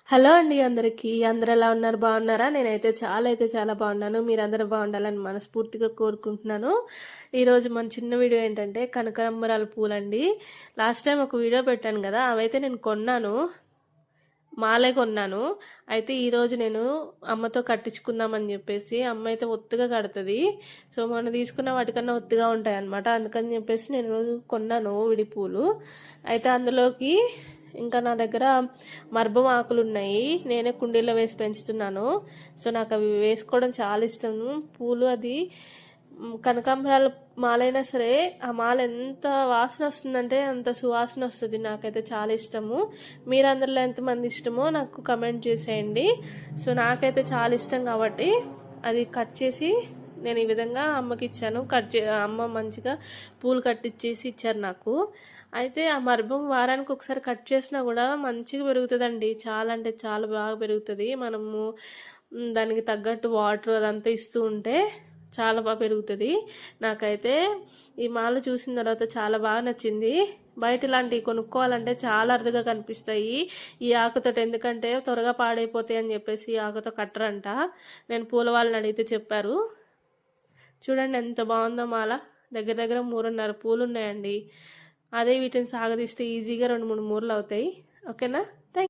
Hello అండి అందరికీ. అందరూ ఎలా ఉన్నారు? బాగున్నారా? నేనైతే చాలా బాగున్నాను. మీరందరూ బాగుండాలని మనస్ఫూర్తిగా కోరుకుంటున్నాను. ఈరోజు మన చిన్న వీడియో ఏంటంటే కనకాంబరాల పూలండి. లాస్ట్ టైం ఒక వీడియో పెట్టాను కదా, అవైతే నేను కొన్నాను, మాలే కొన్నాను. అయితే ఈరోజు నేను అమ్మతో కట్టించుకుందామని చెప్పేసి, అమ్మ అయితే ఒత్తుగా కడుతుంది. సో మొన్న తీసుకున్న వాటికన్నా ఒత్తుగా ఉంటాయి అన్నమాట. అందుకని చెప్పేసి నేను ఈరోజు కొన్నాను విడి పూలు. అయితే అందులోకి ఇంకా నా దగ్గర మర్బం ఆకులు ఉన్నాయి, నేనే కుండీలో వేసి పెంచుతున్నాను. సో నాకు అవి వేసుకోవడం చాలా ఇష్టం. పూలు అది కనకాంబరాల మాలైనా సరే ఆ మాల ఎంత వాసన వస్తుందంటే అంత సువాసన వస్తుంది. నాకైతే చాలా ఇష్టము. మీరందరిలో ఎంతమంది ఇష్టమో నాకు కమెంట్ చేసేయండి. సో నాకైతే చాలా ఇష్టం కాబట్టి అది కట్ చేసి నేను ఈ విధంగా అమ్మకి ఇచ్చాను. అమ్మ మంచిగా పూలు కట్టించేసి ఇచ్చారు నాకు. అయితే ఆ మర్బం వారానికి ఒకసారి కట్ చేసినా కూడా మంచిగా పెరుగుతుందండి. చాలా అంటే చాలా బాగా పెరుగుతుంది. మనము దానికి తగ్గట్టు వాటర్ అదంతా ఇస్తూ ఉంటే చాలా బాగా పెరుగుతుంది. నాకైతే ఈ మాల చూసిన తర్వాత చాలా బాగా నచ్చింది. బయట ఇలాంటివి కొనుక్కోవాలంటే చాలా అరుదుగా కనిపిస్తాయి ఈ ఆకుతోటి, ఎందుకంటే త్వరగా పాడైపోతాయి అని చెప్పేసి ఈ ఆకుతో కట్టరంట. నేను పూల వాళ్ళని అడిగితే చెప్పారు. చూడండి ఎంత బాగుందో మాల. దగ్గర దగ్గర 3.5 పూలు ఉన్నాయండి. అదే వీటిని సాగదీస్తే ఈజీగా 2-3 మూరలు అవుతాయి. ఓకేనా?